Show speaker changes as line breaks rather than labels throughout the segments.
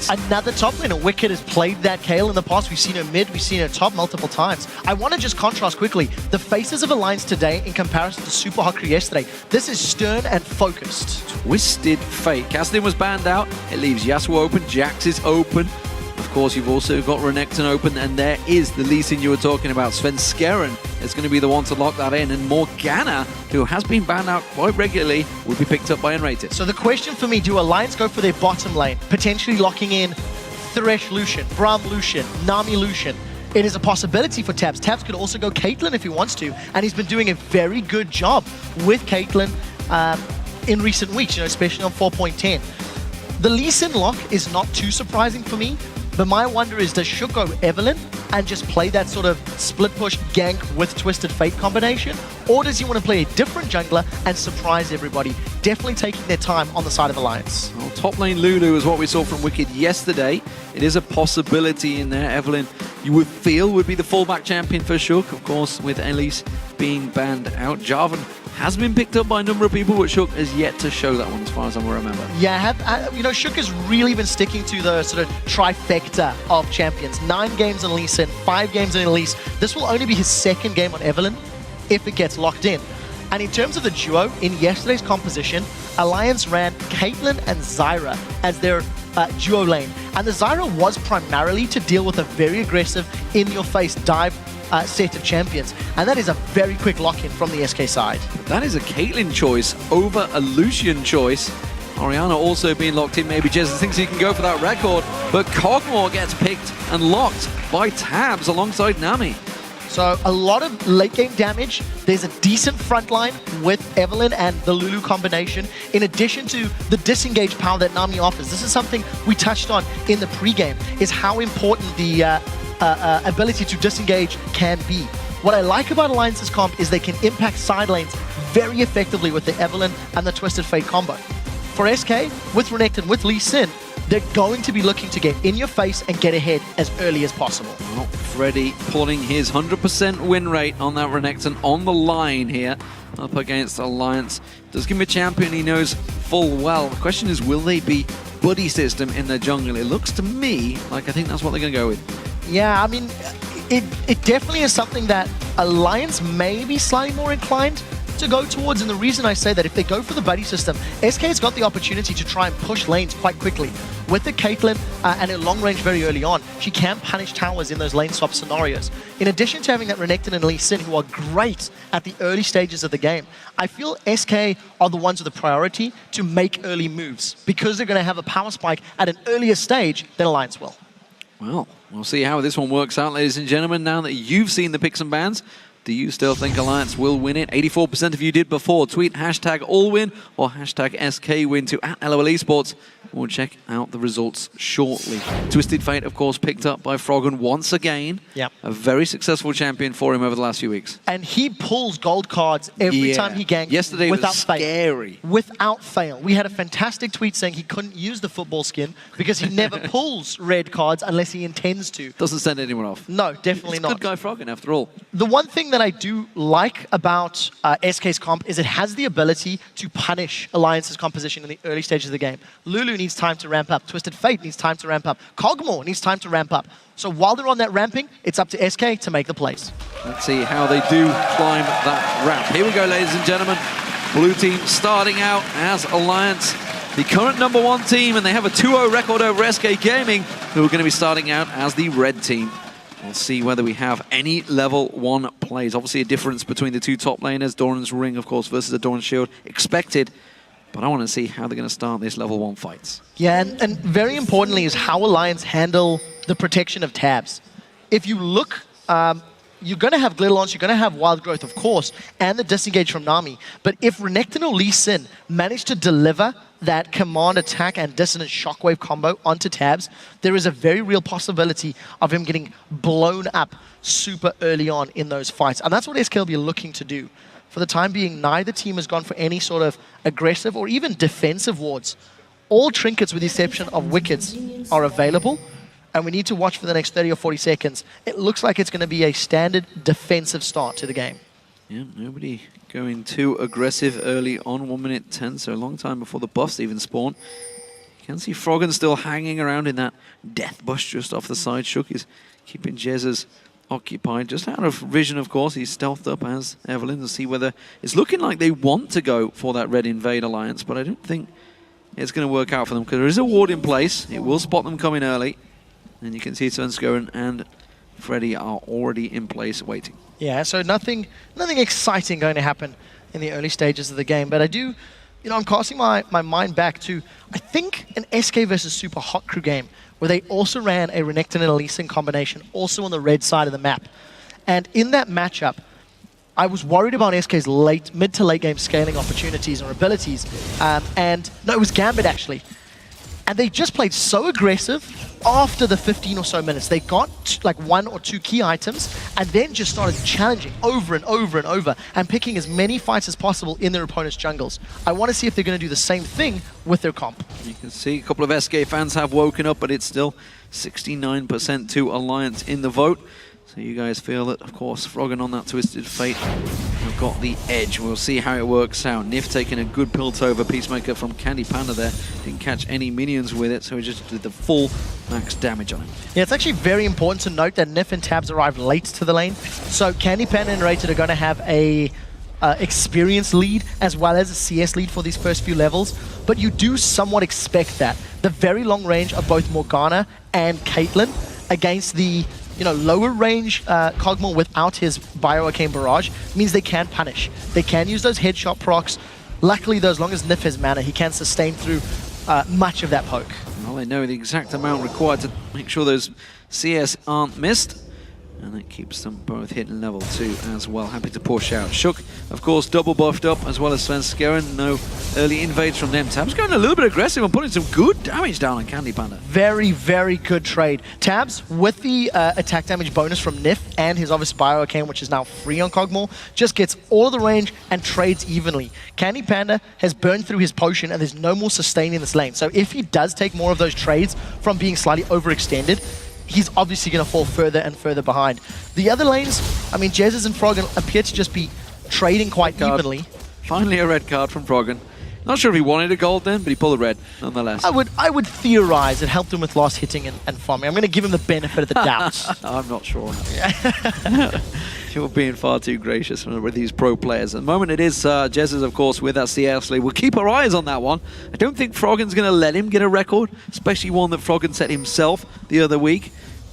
Another top laner. Wicked has played that Kayle in the past. We've seen her mid, we've seen her top multiple times. I want to just contrast quickly. The faces of Alliance today in comparison to Super Hawker yesterday. This is stern and focused.
Twisted Fate. Kassadin was banned out. It leaves Yasuo open. Jax is open. Of course, you've also got Renekton open, and there is the Lee Sin you were talking about. Svenskeren is going to be the one to lock that in, and Morgana, who has been banned out quite regularly, will be picked up by Unrated.
So the question for me, do Alliance go for their bottom lane, potentially locking in Thresh Lucian, Braum Lucian, Nami Lucian? It is a possibility for Tabs. Tabs could also go Caitlyn if he wants to, and he's been doing a very good job with Caitlyn in recent weeks, especially on 4.10. The Lee Sin lock is not too surprising for me, but my wonder is, does Shook go Evelyn and just play that sort of split push gank with Twisted Fate combination? Or does he want to play a different jungler and surprise everybody? Definitely taking their time on the side of Alliance.
Well, top lane Lulu is what we saw from Wicked yesterday. It is a possibility in there. Evelyn, you would feel, would be the fallback champion for Shook, of course, with Elise being banned out. Jarvan has been picked up by a number of people, but Shook has yet to show that one as far as I remember.
Yeah, Shook has really been sticking to the sort of trifecta of champions. 9 games on Lee Sin, 5 games on Elise. This will only be his second game on Evelyn if it gets locked in. And in terms of the duo, in yesterday's composition, Alliance ran Caitlyn and Zyra as their duo lane. And the Zyra was primarily to deal with a very aggressive, in-your-face dive set of champions, and that is a very quick lock-in from the SK side.
That is a Caitlyn choice over a Lucian choice. Orianna also being locked in. Maybe Jez thinks he can go for that record, but Kog'Maw gets picked and locked by Tabs alongside Nami.
So a lot of late-game damage. There's a decent front line with Evelyn and the Lulu combination, in addition to the disengage power that Nami offers. This is something we touched on in the pregame, is how important the ability to disengage can be. What I like about Alliance's comp is they can impact side lanes very effectively with the Evelyn and the Twisted Fate combo. For SK, with Renekton, with Lee Sin, they're going to be looking to get in your face and get ahead as early as possible.
Well, Freddy pulling his 100% win rate on that Renekton on the line here, up against Alliance. Does give him a champion he knows full well. The question is, will they be buddy system in their jungle? It looks to me like I think that's what they're going to go with.
Yeah, I mean, it definitely is something that Alliance may be slightly more inclined to go towards, and the reason I say that, if they go for the buddy system, SK's got the opportunity to try and push lanes quite quickly. With the Caitlyn and her long range very early on, she can punish towers in those lane swap scenarios. In addition to having that Renekton and Lee Sin, who are great at the early stages of the game, I feel SK are the ones with the priority to make early moves, because they're going to have a power spike at an earlier stage than Alliance will.
Well, we'll see how this one works out, ladies and gentlemen. Now that you've seen the picks and bans, do you still think Alliance will win it? 84% of you did before. Tweet hashtag AllWin or hashtag SKWin to @LOL Esports. We'll check out the results shortly. Twisted Fate, of course, picked up by Froggen once again.
Yep.
A very successful champion for him over the last few weeks.
And he pulls gold cards every time he ganks.
Yesterday
without
was scary.
Fail. Without fail. We had a fantastic tweet saying he couldn't use the football skin because he never pulls red cards unless he intends to.
Doesn't send anyone off.
No, definitely not.
Good guy Froggen, after all.
The one thing that I do like about SK's comp is it has the ability to punish Alliance's composition in the early stages of the game. Lulu needs time to ramp up. Twisted Fate needs time to ramp up. Kog'Maw needs time to ramp up. So while they're on that ramping, it's up to SK to make the plays.
Let's see how they do climb that ramp. Here we go, ladies and gentlemen. Blue team starting out as Alliance, the current #1 team, and they have a 2-0 record over SK Gaming, who are going to be starting out as the red team. We'll see whether we have any level 1 plays. Obviously a difference between the two top laners. Doran's Ring, of course, versus the Doran's Shield. Expected. But I want to see how they're going to start this level 1 fights.
Yeah, and very importantly is how Alliance handle the protection of tabs. If you look, you're going to have glitter launch, you're going to have wild growth, of course, and the disengage from Nami. But if Renekton or Lee Sin manage to deliver that command attack and dissonant shockwave combo onto tabs, there is a very real possibility of him getting blown up super early on in those fights. And that's what SK will be looking to do. For the time being, neither team has gone for any sort of aggressive or even defensive wards. All trinkets, with the exception of wickets, are available, and we need to watch for the next 30 or 40 seconds. It looks like it's going to be a standard defensive start to the game.
Yeah, nobody going too aggressive early on, 1 minute 10, so a long time before the buffs even spawn. You can see Froggen still hanging around in that death bush just off the side. Shook is keeping Jez's occupied, just out of vision, of course. He's stealthed up as Evelyn to see whether it's looking like they want to go for that red invade alliance, but I don't think it's going to work out for them because there is a ward in place. It will spot them coming early, and you can see Svenskoen and Freddy are already in place waiting.
Yeah, so nothing exciting going to happen in the early stages of the game, but I do, I'm casting my mind back to, I think, an SK versus Super Hot Crew game where they also ran a Renekton and a Lee Sin combination, also on the red side of the map. And in that matchup, I was worried about SK's mid to late game scaling opportunities or abilities. And no, it was Gambit actually. And they just played so aggressive after the 15 or so minutes. They got like 1 or 2 key items and then just started challenging over and over and over and picking as many fights as possible in their opponent's jungles. I want to see if they're going to do the same thing with their comp.
You can see a couple of SK fans have woken up, but it's still 69% to Alliance in the vote. So you guys feel that, of course, Froggen on that Twisted Fate have got the edge. We'll see how it works out. Nif taking a good pilt over Peacemaker from Candy Panda there. Didn't catch any minions with it, so he just did the full max damage on him. Yeah,
it's actually very important to note that Nif and Tabs arrived late to the lane. So Candy Panda and Rated are going to have a experience lead as well as a CS lead for these first few levels. But you do somewhat expect that. The very long range of both Morgana and Caitlyn against the lower range Kog'Maw without his Bioarcane Barrage means they can punish. They can use those headshot procs. Luckily, though, as long as Nif has mana, he can sustain through much of that poke.
Well, they know the exact amount required to make sure those CS aren't missed. And it keeps them both hitting level 2 as well. Happy to push out. Shook, of course, double buffed up, as well as Svenskoen. No early invades from them. Tabs going a little bit aggressive and putting some good damage down on Candy Panda.
Very, very good trade. Tabs, with the attack damage bonus from Nif and his obvious Bioarcane, which is now free on Kog'Maw, just gets all of the range and trades evenly. Candy Panda has burned through his potion and there's no more sustain in this lane. So if he does take more of those trades from being slightly overextended, he's obviously going to fall further and further behind. The other lanes, I mean, Jez's and Froggen appear to just be trading quite evenly.
Finally a red card from Froggen. Not sure if he wanted a gold then, but he pulled a red nonetheless.
I would theorize it helped him with last hitting and farming. I'm going to give him the benefit of the doubt.
I'm not sure. You're being far too gracious with these pro players. At the moment it is Jez's, of course, with that CS lead. We'll keep our eyes on that one. I don't think Froggen's going to let him get a record, especially one that Froggen set himself the other week.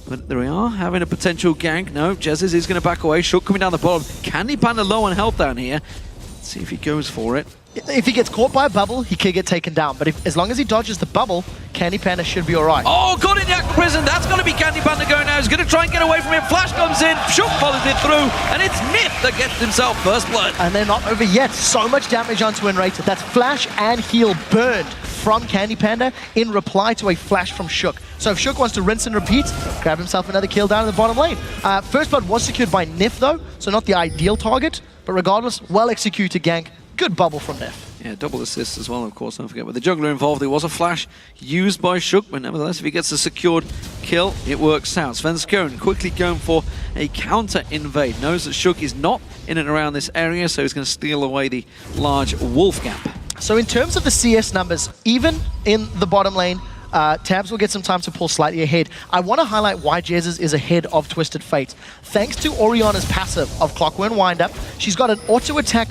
But there we are, having a potential gank. No, Jez's is going to back away. Shook coming down the bottom. Candy Panda low on health down here. Let's see if he goes for it.
If he gets caught by a bubble, he could get taken down. But as long as he dodges the bubble, Candy Panda should be all right.
Oh, got in the prison. That's going to be Candy Panda going now. He's going to try and get away from him. Flash comes in. Shook follows it through. And it's Nif that gets himself first blood.
And they're not over yet. So much damage onto Enrated. That's flash and heal burned from Candy Panda in reply to a flash from Shook. So if Shook wants to rinse and repeat, grab himself another kill down in the bottom lane. First blood was secured by Nif though, so not the ideal target. But regardless, well executed gank. Good bubble from Nif.
Yeah, double assists as well, of course, don't forget. With the jungler involved, there was a flash used by Shook, but nevertheless, if he gets a secured kill, it works out. Svenskoen quickly going for a counter-invade. Knows that Shook is not in and around this area, so he's going to steal away the large wolf gap.
So in terms of the CS numbers, even in the bottom lane, Tabs will get some time to pull slightly ahead. I want to highlight why Jez's is ahead of Twisted Fate. Thanks to Oriana's passive of Clockwork Wind-Up, she's got an auto-attack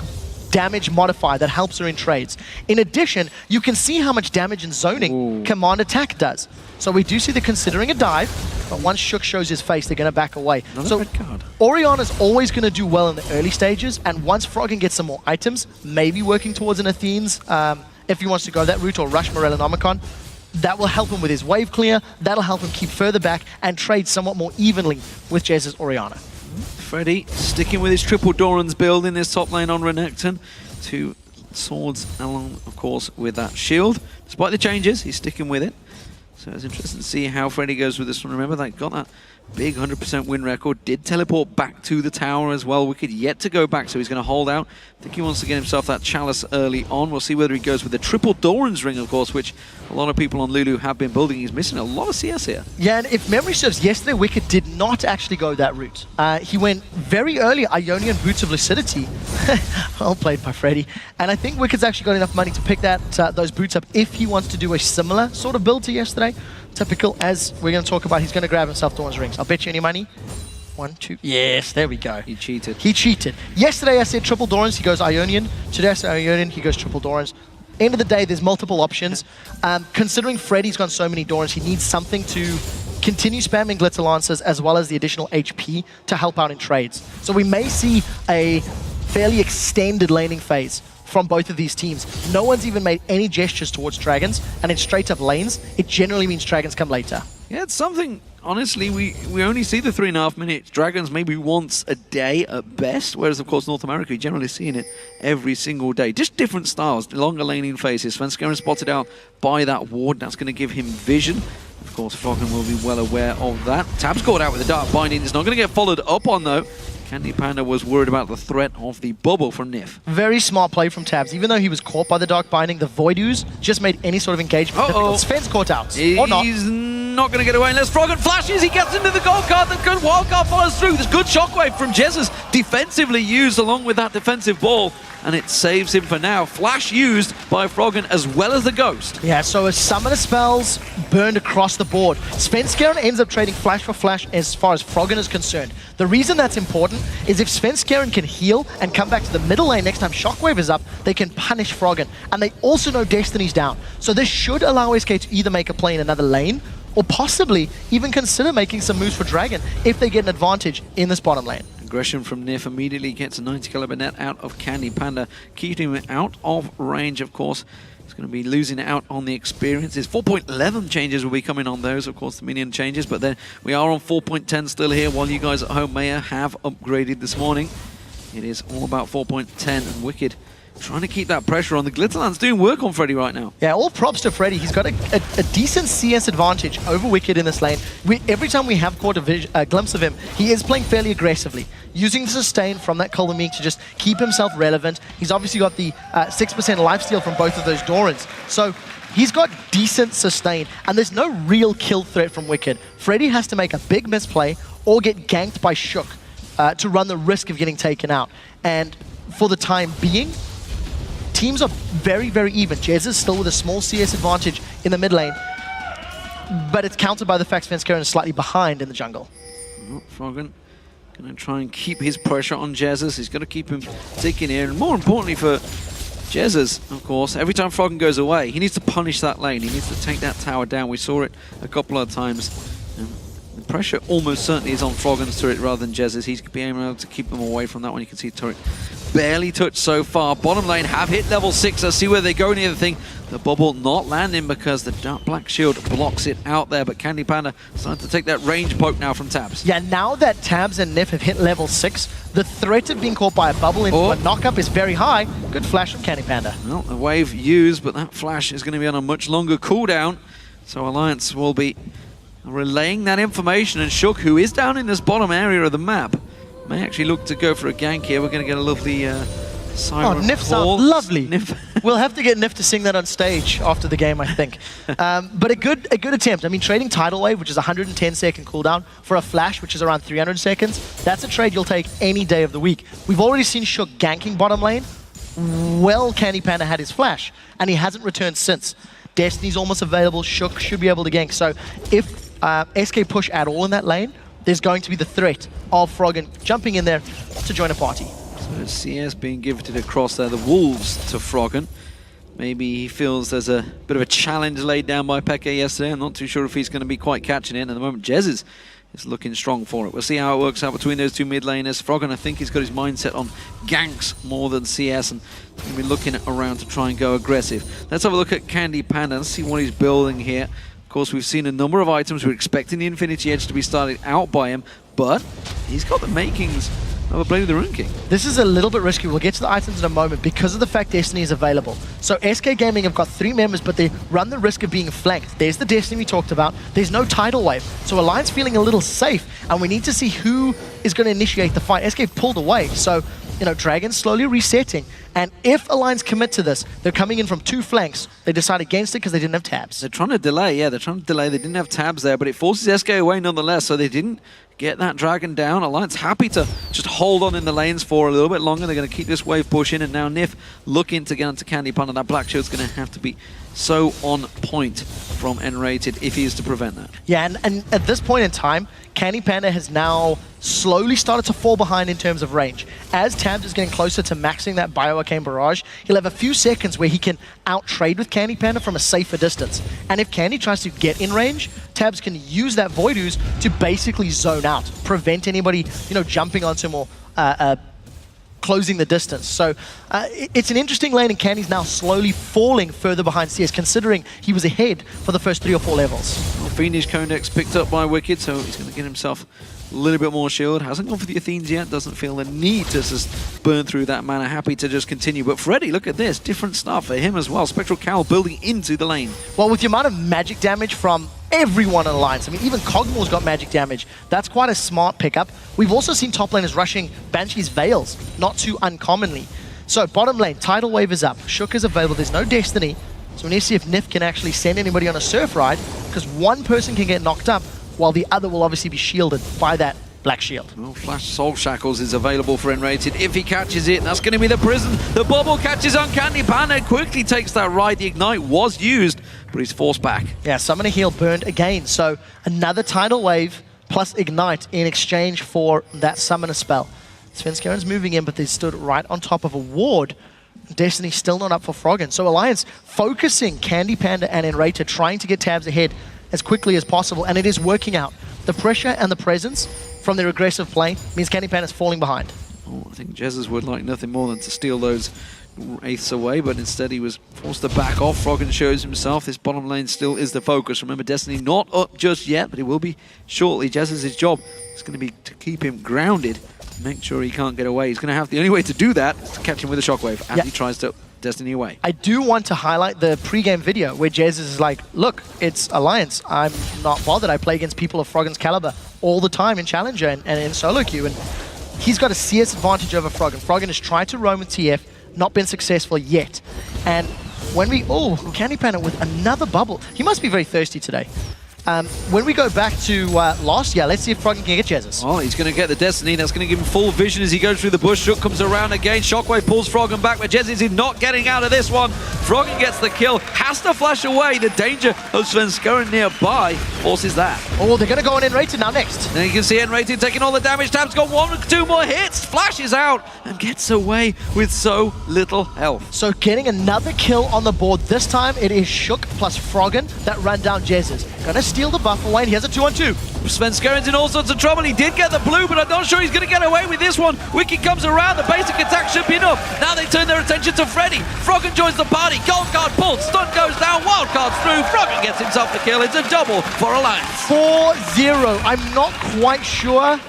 damage modifier that helps her in trades. In addition, you can see how much damage and zoning command attack does. So we do see they're considering a dive, but once Shook shows his face, they're going to back away.
Another red card.
Oriana's always going to do well in the early stages, and once Froggen gets some more items, maybe working towards an Athene's, if he wants to go that route, or rush Morellonomicon, that will help him with his wave clear, that'll help him keep further back and trade somewhat more evenly with Jez's Oriana.
Freddy sticking with his triple Doran's build in this top lane on Renekton. 2 swords along, of course, with that shield. Despite the changes, he's sticking with it. So it's interesting to see how Freddy goes with this one. Remember, they got that big 100% win record, did teleport back to the tower as well. Wicked yet to go back, so he's going to hold out. I think he wants to get himself that chalice early on. We'll see whether he goes with the triple Doran's ring, of course, which a lot of people on Lulu have been building. He's missing a lot of CS here.
Yeah, and if memory serves, yesterday Wicked did not actually go that route. He went very early Ionian Boots of Lucidity. Well played by Freddy. And I think Wicked's actually got enough money to pick those boots up if he wants to do a similar sort of build to yesterday. Typical, as we're going to talk about, he's going to grab himself Dawn's rings. I'll bet you any money. 1, 2. Yes, there we go.
He cheated.
He cheated. Yesterday I said triple Doran's, he goes Ionian. Today I said Ionian, he goes triple Doran's. End of the day, there's multiple options. Considering Freddy's got so many Doran's, he needs something to continue spamming Glitter Lancers as well as the additional HP to help out in trades. So we may see a fairly extended laning phase from both of these teams. No one's even made any gestures towards Dragons, and in straight up lanes, it generally means Dragons come later.
Yeah, it's something, honestly, we only see the 3.5 minutes. Dragons maybe once a day at best, whereas, of course, North America, you're generally seeing it every single day. Just different styles, longer laning phases. Svenskeren spotted out by that ward. That's going to give him vision. Of course, Froggen will be well aware of that. Tab's caught out with the Dark Binding. It's not going to get followed up on, though. Candy Panda was worried about the threat of the bubble from Nif.
Very smart play from Tabs. Even though he was caught by the Dark Binding, the Void Ooze just made any sort of engagement difficult. Sven's caught out. Or not.
He's not going to get away unless Froggen flashes. He gets into the gold card. The good wild card follows through. There's good shockwave from Jesus, defensively used along with that defensive ball, and it saves him for now. Flash used by Froggen as well as the Ghost.
Yeah, so as summoner spells burned across the board, Svenskeren ends up trading flash for flash as far as Froggen is concerned. The reason that's important is if Svenskeren can heal and come back to the middle lane next time Shockwave is up, they can punish Froggen. And they also know Destiny's down. So this should allow SK to either make a play in another lane, or possibly even consider making some moves for Dragon if they get an advantage in this bottom lane.
Aggression from Nif immediately gets a 90 caliber net out of Candy Panda, keeping him out of range, of course. He's going to be losing out on the experiences. 4.11 changes will be coming on those, of course, the minion changes, but then we are on 4.10 still here, while you guys at home may have upgraded this morning. It is all about 4.10, and Wicked trying to keep that pressure on. The Glitterland's doing work on Freddy right now.
Yeah, all props to Freddy. He's got a decent CS advantage over Wicked in this lane. Every time we have caught a glimpse of him, he is playing fairly aggressively, using the sustain from that Colombic to just keep himself relevant. He's obviously got the 6% lifesteal from both of those Dorans. So he's got decent sustain, and there's no real kill threat from Wicked. Freddy has to make a big misplay or get ganked by Shook to run the risk of getting taken out. And for the time being, teams are very, very even. Jez is still with a small CS advantage in the mid lane, but it's countered by the fact Svenskeren is slightly behind in the jungle.
Froggen going to try and keep his pressure on Jesus. He's going to keep him ticking here, and more importantly for Jesus, of course, every time Froggen goes away, he needs to punish that lane. He needs to take that tower down. We saw it a couple of times. The pressure almost certainly is on Froggen's turret rather than Jez's. He's being able to keep them away from that one. You can see turret barely touched so far. Bottom lane have hit level 6. Let's see where they go near the thing. The bubble not landing because the dark black shield blocks it out there, but Candy Panda starting to take that range poke now from Tabs.
Yeah, now that Tabs and Nif have hit level 6, the threat of being caught by a bubble into a knock-up is very high. Good flash from Candy Panda.
Well, the wave used, but that flash is going to be on a much longer cooldown, so Alliance will be relaying that information, and Shook, who is down in this bottom area of the map, may actually look to go for a gank here. We're going to get a lovely siren.
Oh, Nif sounds lovely. We'll have to get Nif to sing that on stage after the game, I think. But a good attempt. I mean, trading Tidal Wave, which is 110-second cooldown, for a flash, which is around 300 seconds, that's a trade you'll take any day of the week. We've already seen Shook ganking bottom lane. Well, Candy Panda had his flash, and he hasn't returned since. Destiny's almost available. Shook should be able to gank. So if SK push at all in that lane, there's going to be the threat of Froggen jumping in there to join a party.
So CS being gifted across there, the Wolves to Froggen. Maybe he feels there's a bit of a challenge laid down by Peke yesterday. I'm not too sure if he's going to be quite catching it. At the moment, Jez is looking strong for it. We'll see how it works out between those two mid laners. Froggen, I think he's got his mindset on ganks more than CS, and he's going to be looking around to try and go aggressive. Let's have a look at Candy Panda and see what he's building here. Of course, we've seen a number of items. We're expecting the Infinity Edge to be started out by him, but he's got the makings of a Blade of the Ruin King.
This is a little bit risky. We'll get to the items in a moment because of the fact Destiny is available. So SK Gaming have got 3 members, but they run the risk of being flanked. There's the Destiny we talked about. There's no tidal wave. So Alliance feeling a little safe, and we need to see who is going to initiate the fight. SK pulled away, so Dragon's slowly resetting. And if Alliance commit to this, they're coming in from 2 flanks. They decide against it because they didn't have tabs.
They're trying to delay, yeah, they're trying to delay. They didn't have tabs there, but it forces SK away nonetheless, so they didn't get that Dragon down. Alliance happy to just hold on in the lanes for a little bit longer. They're going to keep this wave pushing, and now Nif looking to get onto Candy Panda. That Black Shield's going to have to be so on point from N-Rated if he is to prevent that.
Yeah, and at this point in time, Candy Panda has now slowly started to fall behind in terms of range. As Tabs is getting closer to maxing that Bio-Arcane Barrage, he'll have a few seconds where he can out-trade with Candy Panda from a safer distance. And if Candy tries to get in range, Tabs can use that Void Ooze to basically zone out, prevent anybody, jumping onto him or closing the distance. So it's an interesting lane, and Candy's now slowly falling further behind CS, considering he was ahead for the first 3 or 4 levels.
Well, Fiendish Codex picked up by Wicked, so he's going to get himself a little bit more shield. Hasn't gone for the Athenes yet, doesn't feel the need to just burn through that mana. Happy to just continue. But Freddy, look at this. Different stuff for him as well. Spectral Cowl building into the lane.
Well, with the amount of magic damage from everyone in Alliance, I mean, even Kog'Maw's got magic damage. That's quite a smart pickup. We've also seen top laners rushing Banshee's Veils, not too uncommonly. So bottom lane, Tidal Wave is up. Shook is available. There's no Destiny. So we need to see if Nif can actually send anybody on a surf ride, because one person can get knocked up, while the other will obviously be shielded by that Black Shield.
Well, Flash Soul Shackles is available for N-Rated. If he catches it, that's going to be the prison. The bubble catches on Candy Panda, quickly takes that ride. The Ignite was used, but he's forced back.
Yeah, Summoner Heal burned again. So another Tidal Wave plus Ignite in exchange for that Summoner spell. Svenskaren's moving in, but they stood right on top of a ward. Destiny still not up for Froggen. So Alliance focusing Candy Panda and N-Rated, trying to get Tabs ahead as quickly as possible, and it is working out. The pressure and the presence from their aggressive play means Candy Panda's falling behind.
Oh, I think Jezus would like nothing more than to steal those Wraiths away, but instead he was forced to back off. Froggen shows himself. This bottom lane still is the focus. Remember, Destiny not up just yet, but it will be shortly. Jezus' job is going to be to keep him grounded, make sure he can't get away. He's going to have the only way to do that is to catch him with a shockwave as he tries to Destiny away.
I do want to highlight the pre-game video where Jezus is like, look, it's Alliance. I'm not bothered. I play against people of Froggen's caliber all the time in Challenger and in solo queue. And he's got a CS advantage over Froggen. Froggen has tried to roam with TF, not been successful yet. And when we, Candy Panda with another bubble. He must be very thirsty today. When we go back to last year, let's see if Froggen can get Jezus.
Oh, he's going to get the Destiny. That's going to give him full vision as he goes through the bush. Shook comes around again. Shockwave pulls Froggen back, but Jezus is not getting out of this one. Froggen gets the kill, has to flash away. The danger of Svenskeren nearby forces that.
Oh, they're going to go on N-Rated now next.
Then you can see N-Rated taking all the damage. Tab's got 1 or 2 more hits. Flashes out and gets away with so little health.
So getting another kill on the board. This time it is Shook plus Froggen that run down Jezus. Gonna steal the buff away, and he has a 2-on-2.
Svenskeren's in all sorts of trouble. He did get the blue, but I'm not sure he's going to get away with this one. Wicked comes around. The basic attack should be enough. Now they turn their attention to Freddy. Froggen joins the party. Gold card pulled. Stun goes down. Wild card's through. Froggen gets himself the kill. It's a double for Alliance.
4-0. I'm not quite sure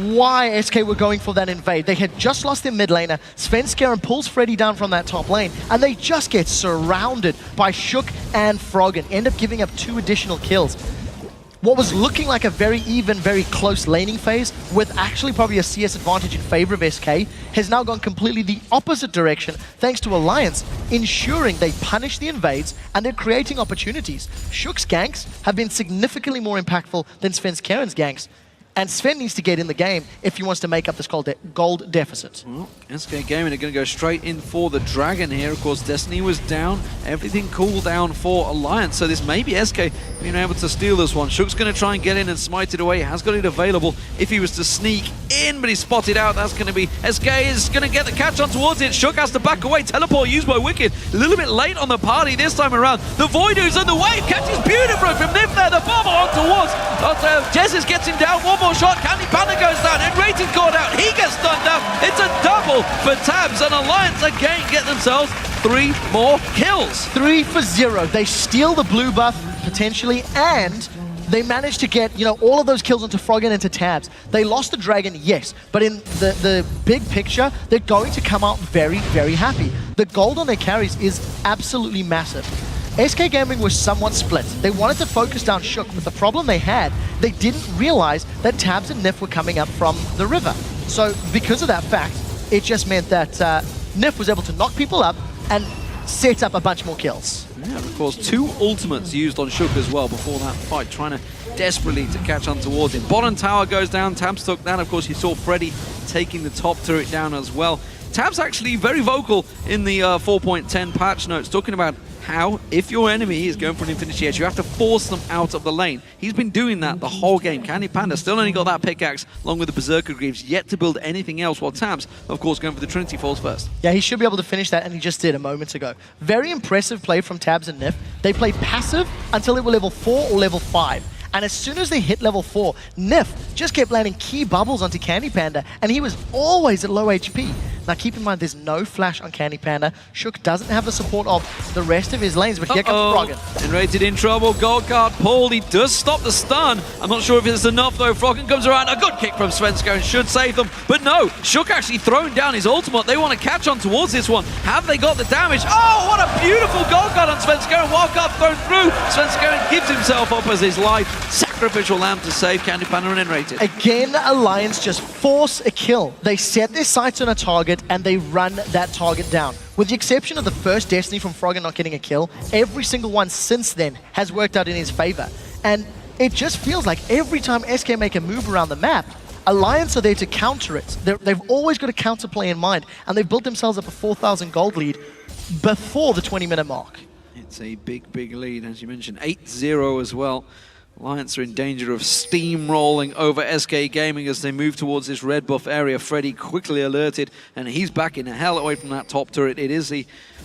why SK were going for that invade. They had just lost their mid laner. Svenskeren pulls Freddy down from that top lane, and they just get surrounded by Shook and Froggen. End up giving up 2 additional kills. What was looking like a very even, very close laning phase, with actually probably a CS advantage in favor of SK, has now gone completely the opposite direction, thanks to Alliance ensuring they punish the invades, and they're creating opportunities. Shook's ganks have been significantly more impactful than Svenskeren's ganks. And Sven needs to get in the game if he wants to make up this gold deficit.
Well, SK Gaming are going to go straight in for the Dragon here. Of course, Destiny was down. Everything cooled down for Alliance. So this may be SK being able to steal this one. Shook's going to try and get in and smite it away. He has got it available if he was to sneak in, but he's spotted out. That's going to be... SK is going to get the catch on towards it. Shook has to back away. Teleport used by Wicked. A little bit late on the party this time around. The Void Ooze and the wave catches beautifully from Nif there. The bubble on towards. Jezus gets him down. One more shot. Candy Panda goes down. N-Rated caught out. He gets stunned down. It's a double for Tabs, and Alliance again get themselves 3 more kills.
3 for 0. They steal the blue buff potentially, and They managed to get, all of those kills onto Frog and into Tabs. They lost the Dragon, yes, but in the big picture, they're going to come out very, very happy. The gold on their carries is absolutely massive. SK Gaming was somewhat split. They wanted to focus down Shook, but the problem they had, they didn't realize that Tabs and Nif were coming up from the river. So because of that fact, it just meant that Nif was able to knock people up and set up a bunch more kills.
Yeah, of course, 2 ultimates used on Shook as well before that fight, trying to desperately to catch on towards him. Bottom tower goes down, Tabs took that. Of course, you saw Freddy taking the top turret down as well. Tabs actually very vocal in the 4.10 patch notes, talking about how, if your enemy is going for an Infinity Edge, you have to force them out of the lane. He's been doing that the whole game. Candy Panda still only got that pickaxe along with the Berserker Greaves, yet to build anything else, while Tabs, of course, going for the Trinity Falls first.
Yeah, he should be able to finish that, and he just did a moment ago. Very impressive play from Tabs and Nif. They played passive until they were level 4 or level 5. And as soon as they hit level 4, Nif just kept landing key bubbles onto Candy Panda, and he was always at low HP. Now keep in mind, there's no flash on Candy Panda. Shook doesn't have the support of the rest of his lanes, but here comes Froggen.
Enrated in trouble, gold card pulled. He does stop the stun. I'm not sure if it's enough though. Froggen comes around, a good kick from Svenska and should save them. But no, Shook actually throwing down his ultimate. They want to catch on towards this one. Have they got the damage? Oh, what a beautiful gold card on Svenska, and wildcard thrown through. Svenska gives himself up as his life sacrificial lamb to save Candy Panda and Enrated.
Again, Alliance just force a kill. They set their sights on a target and they run that target down. With the exception of the first Destiny from Froggen not getting a kill, every single one since then has worked out in his favor. And it just feels like every time SK make a move around the map, Alliance are there to counter it. They've always got a counterplay in mind, and they've built themselves up a 4,000 gold lead before the 20-minute mark.
It's a big, big lead, as you mentioned. 8-0 as well. Alliance are in danger of steamrolling over SK Gaming as they move towards this red buff area. Freddy quickly alerted, and he's back in hell away from that top turret. It is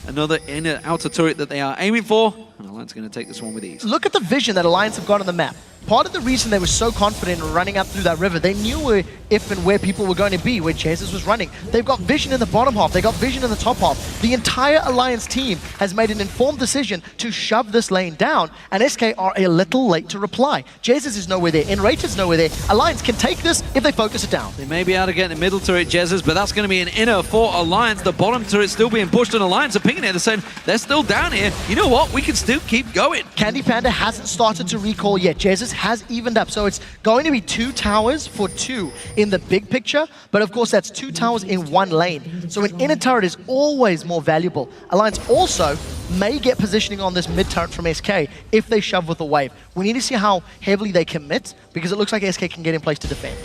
another inner outer turret that they are aiming for, and Alliance are going to take this one with ease.
Look at the vision that Alliance have got on the map. Part of the reason they were so confident in running up through that river, they knew if and where people were going to be, where Jesus was running. They've got vision in the bottom half, they got vision in the top half. The entire Alliance team has made an informed decision to shove this lane down, and SK are a little late to reply. Jesus is nowhere there, Enrated's nowhere there. Alliance can take this if they focus it down.
They may be able to get the middle turret, Jesus, but that's going to be an inner for Alliance. The bottom turret still being pushed, and Alliance are pinging it. They're saying, they're still down here. You know what? We can still keep going.
Candy Panda hasn't started to recall yet. Jesus has evened up. So it's going to be 2 towers for 2 in the big picture, but of course that's 2 towers in 1 lane. So an inner turret is always more valuable. Alliance also may get positioning on this mid turret from SK if they shove with a wave. We need to see how heavily they commit, because it looks like SK can get in place to defend.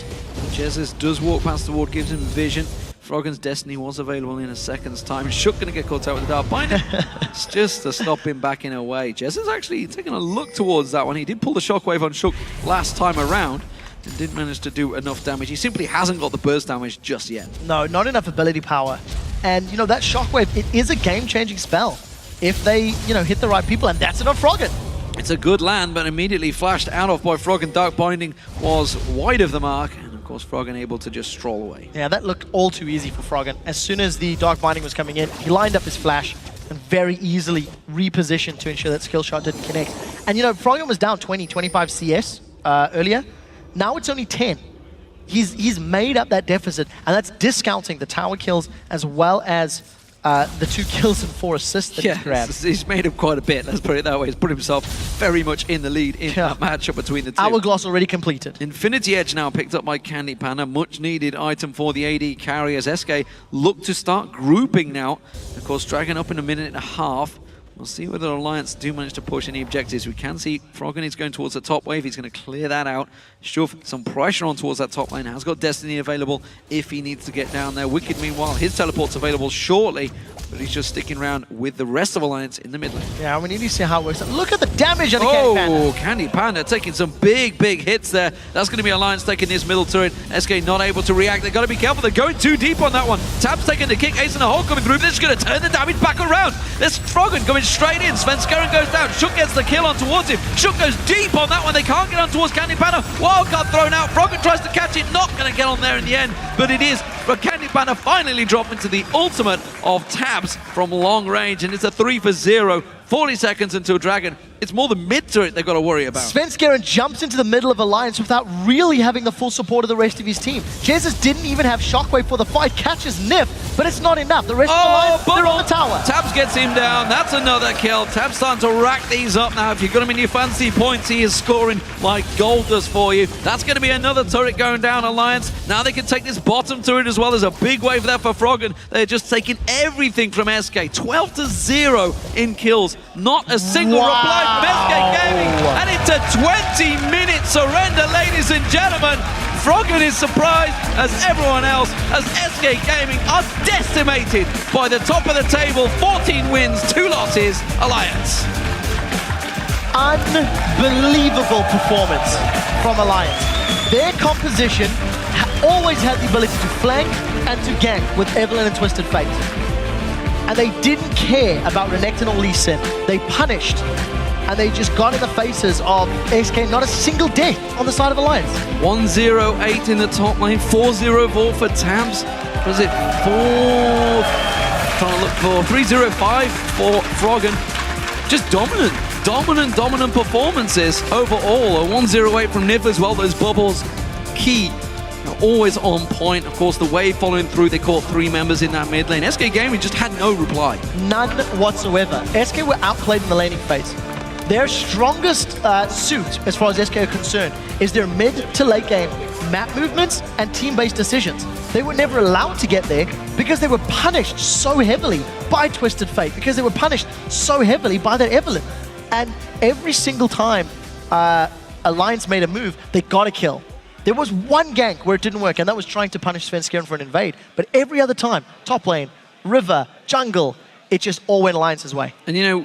Jesus does walk past the ward, gives him vision. Froggen's Destiny was available in a second's time. Shook going to get caught out with the Dark Binder. It's just to stop him backing away. Jez is actually taking a look towards that one. He did pull the shockwave on Shook last time around and didn't manage to do enough damage. He simply hasn't got the burst damage just yet.
No, not enough ability power. And, that shockwave, it is a game-changing spell if they, hit the right people, and that's enough Froggen.
It's a good land, but immediately flashed out of by Froggen. Dark Binding was wide of the mark. Of course, Froggen able to just stroll away.
Yeah, that looked all too easy for Froggen. As soon as the Dark Binding was coming in, he lined up his flash and very easily repositioned to ensure that skill shot didn't connect. And Froggen was down 20, 25 CS earlier. Now it's only 10. He's made up that deficit, and that's discounting the tower kills as well as the 2 kills and 4 assists that he's grabbed.
He's made up quite a bit, let's put it that way. He's put himself very much in the lead in that matchup between the 2.
Hourglass already completed.
Infinity Edge now picked up by Candy Panda. Much needed item for the AD carry as SK look to start grouping now. Of course, Dragon up in a minute and a half. We'll see whether Alliance do manage to push any objectives. We can see Froggen is going towards the top wave. He's going to clear that out. Shove some pressure on towards that top lane. Has got Destiny available if he needs to get down there. Wicked, meanwhile, his teleport's available shortly, but he's just sticking around with the rest of Alliance in the mid lane.
Yeah, we need to see how it works. Look at the damage on the Candy Panda.
Candy Panda taking some big, big hits there. That's going to be Alliance taking this middle turret. SK not able to react. They've got to be careful. They're going too deep on that one. Tab's taking the kick. Ace in the hole coming through. This is going to turn the damage back around. There's Froggen coming straight in. Svenskeren goes down. Shook gets the kill on towards him. Shook goes deep on that one. They can't get on towards Candy Panda. Wildcard thrown out. Froggen tries to catch it. Not going to get on there in the end, but it is. But Candy Panda finally dropped into the ultimate of Tabs from long range, and it's a 3 for 0. 40 seconds until Dragon It's more the mid turret they've got to worry about.
Svenskeren jumps into the middle of Alliance without really having the full support of the rest of his team. Jesus didn't even have Shockwave for the fight, catches Nif, but it's not enough. The rest of Alliance, they're on the tower.
Tabs gets him down. That's another kill. Tabs starting to rack these up now. If you've got him in your fantasy points, he is scoring like gold does for you. That's going to be another turret going down, Alliance. Now they can take this bottom turret as well. There's a big wave there for Froggen. They're just taking everything from SK. 12-0 in kills. Not a single reply from SK Gaming. And it's a 20-minute surrender, ladies and gentlemen. Froggen is surprised, as everyone else, as SK Gaming are decimated by the top of the table. 14 wins, 2 losses, Alliance.
Unbelievable performance from Alliance. Their composition always had the ability to flank and to gank with Evelynn and Twisted Fate. And they didn't care about Renekton or Lee Sin. They punished, and they just got in the faces of SK. Not a single death on the side of Alliance.
1-0-8 in the top lane, 4-0-4 for Tabs. Was it 4? Trying to look for 3-0-5 for Froggen. Just dominant performances overall. A 1-0-8 from Nif as well. Those bubbles, key. Always on point. Of course, the wave following through, they caught 3 members in that mid lane. SK Gaming just had no reply.
None whatsoever. SK were outplayed in the laning phase. Their strongest suit, as far as SK are concerned, is their mid to late game map movements and team-based decisions. They were never allowed to get there because they were punished so heavily by Twisted Fate, because they were punished so heavily by that Evelynn. And every single time Alliance made a move, they got a kill. There was one gank where it didn't work, and that was trying to punish Svenskeren for an invade. But every other time, top lane, river, jungle, it just all went Alliance's way.
And you know,